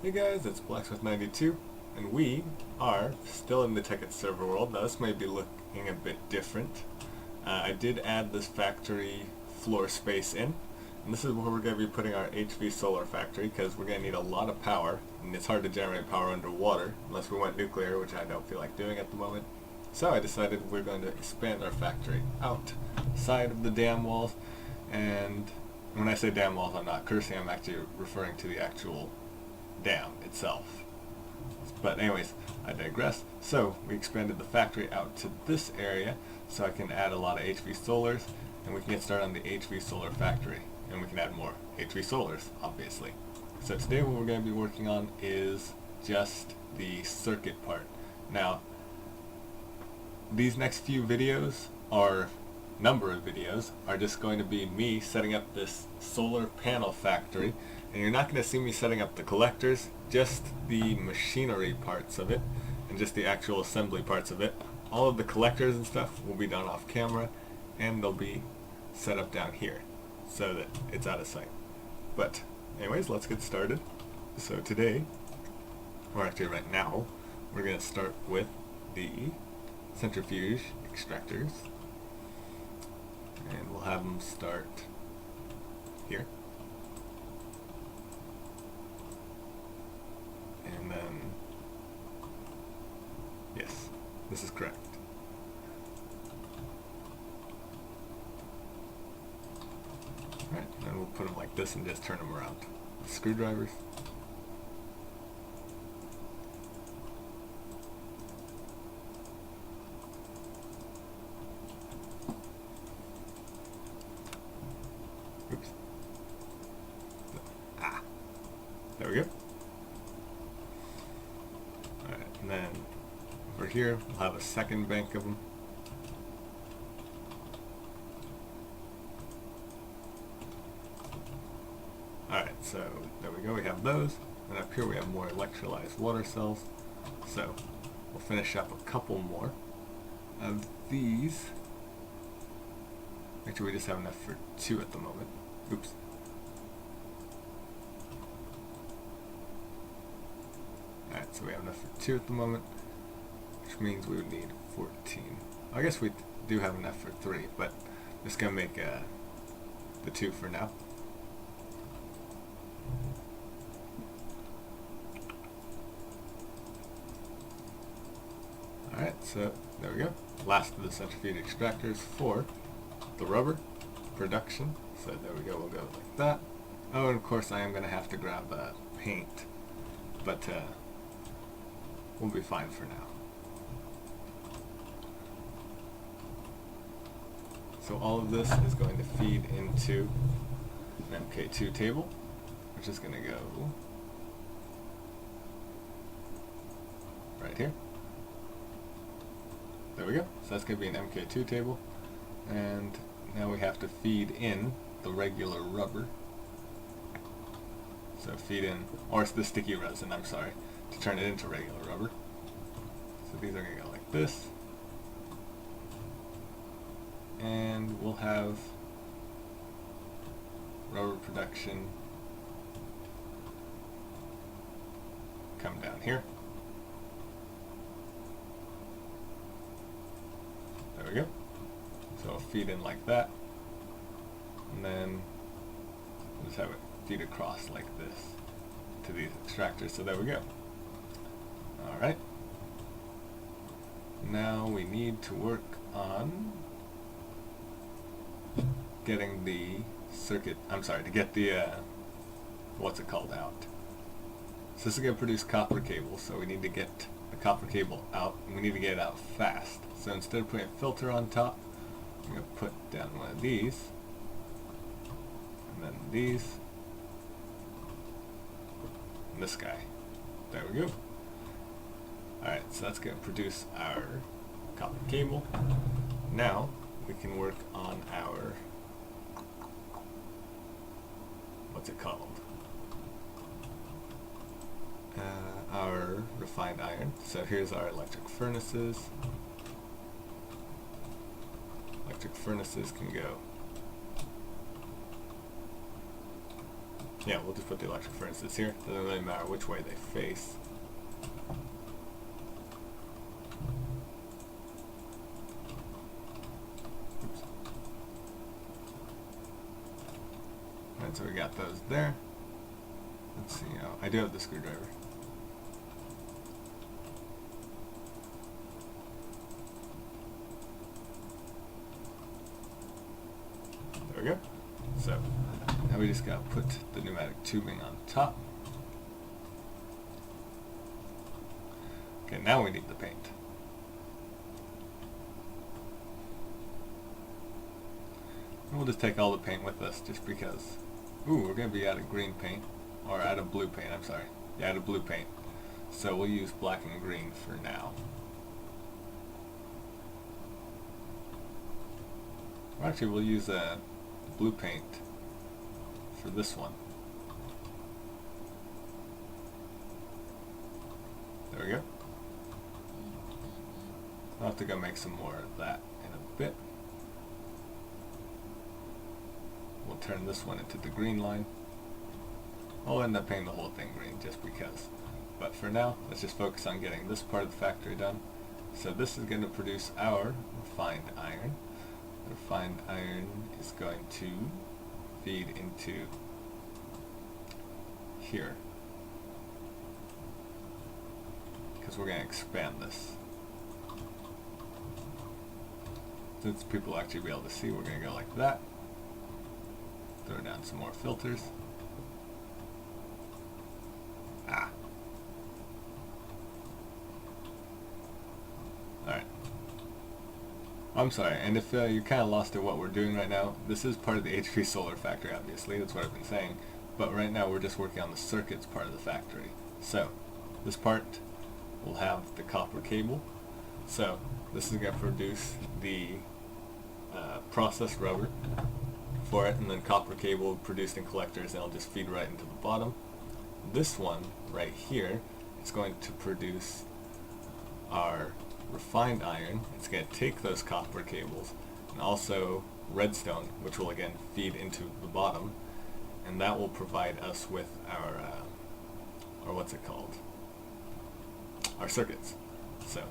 Hey guys, it's Blacksmith92, and we are still in the Tekkit server world. Now this may be looking a bit different. I did add this factory floor space in, and this is where we're going to be putting our HV solar factory, because we're going to need a lot of power, and it's hard to generate power underwater, unless we went nuclear, which I don't feel like doing at the moment. So I decided we're going to expand our factory outside of the dam walls, and when I say dam walls, I'm not cursing, I'm actually referring to the actual dam itself. But anyways, I digress. So we expanded the factory out to this area so I can add a lot of HV solars, and we can get started on the HV solar factory, and we can add more HV solars, obviously. So today what we're going to be working on is just the circuit part. Now, these next few videos, or number of videos, are just going to be me setting up this solar panel factory, and you're not going to see me setting up the collectors, just the machinery parts of it and just the actual assembly parts of it. All of the collectors and stuff will be done off camera, and they'll be set up down here so that it's out of sight. But anyways, let's get started. So today, or actually right now, we're going to start with the centrifuge extractors, and we'll have them start here, and then yes, this is correct. Alright, then we'll put them like this and just turn them around with screwdrivers. Oops. Ah. There we go. Alright, and then over here we'll have a second bank of them. Alright, so there we go, we have those. And up here we have more electrolyzed water cells. So we'll finish up a couple more of these. Actually, we just have enough for 2 at the moment. Oops. Alright, so we have enough for 2 at the moment, which means we would need 14. I guess we do have enough for 3, but I'm just going to make the 2 for now. Alright, so there we go. Last of the centrifuge extractors for the rubber production. So there we go, we'll go like that. Oh, and of course I am going to have to grab paint, but we'll be fine for now. So all of this is going to feed into an MK2 table, which is going to go right here. There we go. So that's going to be an MK2 table, and now we have to feed in the regular rubber. So feed in, or it's the sticky resin, I'm sorry, to turn it into regular rubber. So these are going to go like this. And we'll have rubber production come down here. There we go. So I'll feed in like that, and then we'll just have it feed across like this to these extractors. So there we go. Alright. Now we need to work on getting the circuit, to get the, what's it called, out. So this is going to produce copper cable, so we need to get the copper cable out, and we need to get it out fast. So instead of putting a filter on top, I'm going to put down one of these, and then these, and this guy. There we go. Alright, so that's going to produce our copper cable. Now we can work on our, what's it called? Our refined iron. So here's our electric furnaces. Electric furnaces can go yeah, we'll just put the electric furnaces here. Doesn't really matter which way they face. Oops. Alright, so we got those there. Let's see, I do have the screwdriver. There we go. So, now we just gotta put the pneumatic tubing on top. Okay, now we need the paint. And we'll just take all the paint with us just because. Ooh, we're gonna be out of green paint. Or out of blue paint, I'm sorry. Yeah, out of blue paint. So we'll use black and green for now. Or actually, we'll use blue paint for this one. There we go. I'll have to go make some more of that in a bit. We'll turn this one into the green line. I'll end up painting the whole thing green just because. But for now, let's just focus on getting this part of the factory done. So this is going to produce our refined iron. The refined iron is going to feed into here. Because we're going to expand this. Since people will actually be able to see, we're going to go like that. Throw down some more filters. Alright. I'm sorry, and if you're kind of lost at what we're doing right now, this is part of the HP solar factory, obviously, that's what I've been saying, but right now we're just working on the circuits part of the factory. So, this part will have the copper cable, so this is going to produce the processed rubber for it, and then copper cable produced in collectors, and it'll just feed right into the bottom. This one, right here, is going to produce our refined iron. It's going to take those copper cables and also redstone, which will again feed into the bottom, and that will provide us with our or what's it called, our circuits. So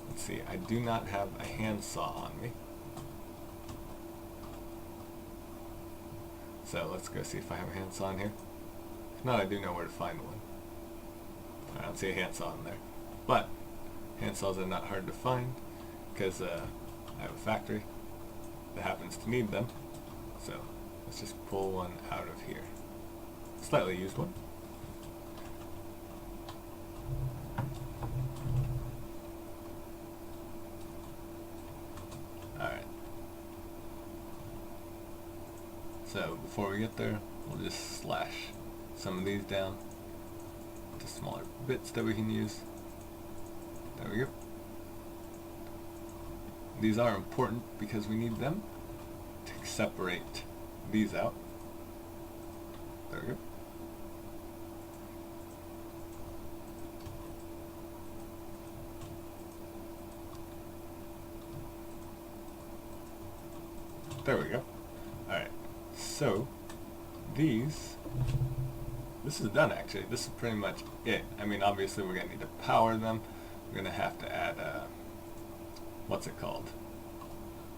let's see, I do not have a handsaw on me, so let's go see if I have a handsaw in here. If not, I do know where to find one. I don't see a handsaw in there, but handsaws are not hard to find because I have a factory that happens to need them. So let's just pull one out of here. Slightly used one. Alright. So before we get there, we'll just slash some of these down to smaller bits that we can use. There we go. These are important because we need them to separate these out. There we go. There we go. Alright, so this is done actually. This is pretty much it. I mean, obviously we're going to need to power them. We're going to have to add, what's it called?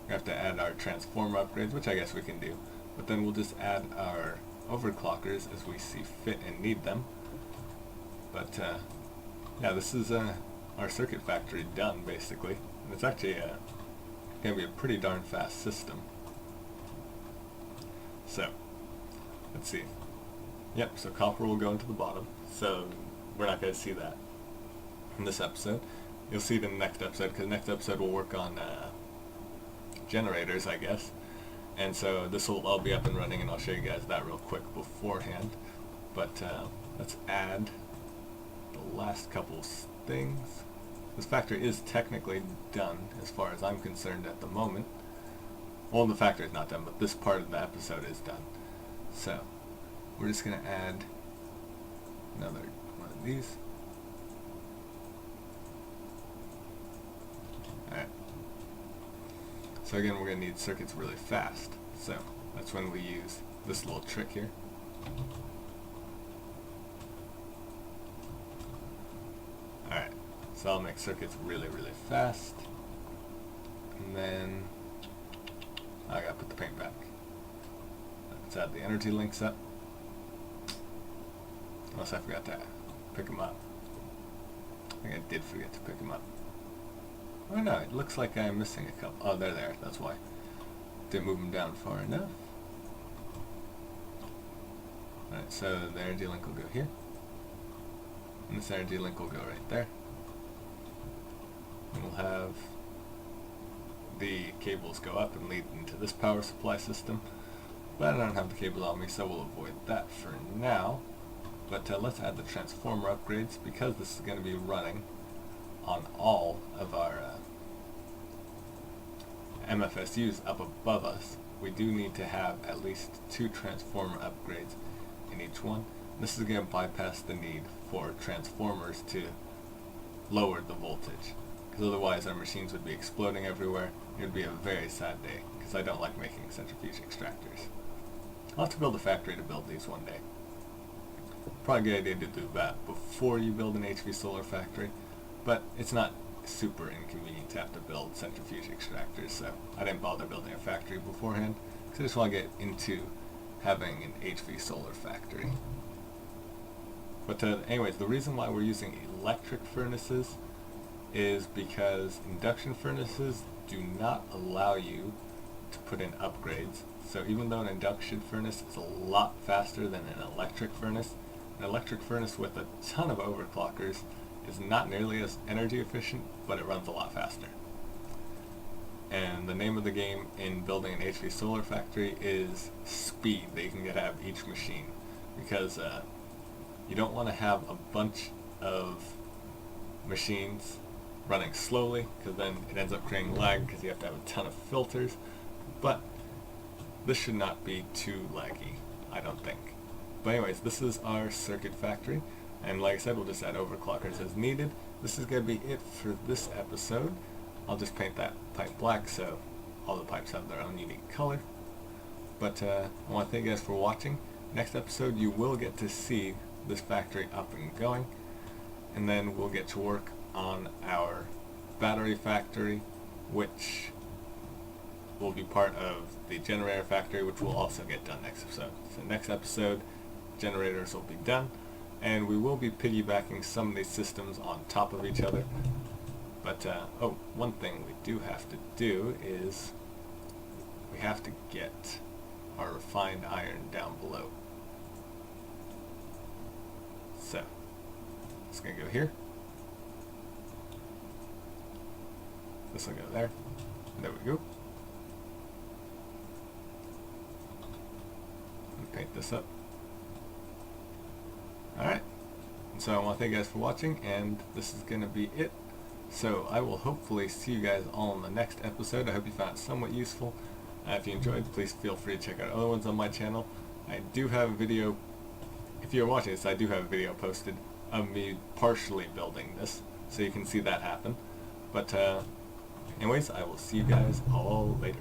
We have to add our transformer upgrades, which I guess we can do. But then we'll just add our overclockers as we see fit and need them. But, yeah, this is our circuit factory done, basically. And it's actually going to be a pretty darn fast system. So, let's see. Yep, so copper will go into the bottom, so we're not going to see that in this episode. You'll see it in the next episode, because next episode we'll work on generators, I guess. And so this will all be up and running, and I'll show you guys that real quick beforehand. But let's add the last couple things. This factory is technically done, as far as I'm concerned at the moment. Well, the factory is not done, but this part of the episode is done. So, we're just going to add another one of these. Alright. So again, we're going to need circuits really fast. So, that's when we use this little trick here. So I'll make circuits really, really fast. And then I gotta put the paint back. Let's add the energy links up. Unless I forgot to pick them up. I think I did forget to pick them up. Oh no, it looks like I'm missing a couple. Oh, they're there, that's why. Didn't move them down far enough. Alright, so the energy link will go here. And this energy link will go right there. And we'll have the cables go up and lead into this power supply system. But I don't have the cables on me, so we'll avoid that for now. But let's add the transformer upgrades, because this is going to be running on all of our MFSUs up above us. We do need to have at least 2 transformer upgrades in each one. This is going to bypass the need for transformers to lower the voltage, because otherwise our machines would be exploding everywhere. It would be a very sad day, because I don't like making centrifuge extractors. I'll have to build a factory to build these one day. Probably a good idea to do that before you build an HV solar factory, but it's not super inconvenient to have to build centrifuge extractors, so I didn't bother building a factory beforehand, because I just want to get into having an HV solar factory. But anyways, the reason why we're using electric furnaces is because induction furnaces do not allow you to put in upgrades. So even though an induction furnace is a lot faster than an electric furnace with a ton of overclockers is not nearly as energy efficient, but it runs a lot faster. And the name of the game in building an HV solar factory is speed that you can get out of each machine, because you don't want to have a bunch of machines running slowly, because then it ends up creating lag because you have to have a ton of filters. But this should not be too laggy, I don't think. But anyways, this is our circuit factory, and like I said, we'll just add overclockers as needed. This is going to be it for this episode. I'll just paint that pipe black so all the pipes have their own unique color. But I want to thank you guys for watching. Next episode you will get to see this factory up and going, and then we'll get to work on our battery factory, which will be part of the generator factory, which will also get done next episode. So next episode, generators will be done, and we will be piggybacking some of these systems on top of each other. But oh, one thing we do have to do is we have to get our refined iron down below. So it's going to go here. This will go there. There we go. Paint this up. Alright, so I want to thank you guys for watching, and this is going to be it. So I will hopefully see you guys all in the next episode. I hope you found it somewhat useful. If you enjoyed, please feel free to check out other ones on my channel. I do have a video, if you're watching this, I do have a video posted of me partially building this, so you can see that happen. But anyways, I will see you guys all later.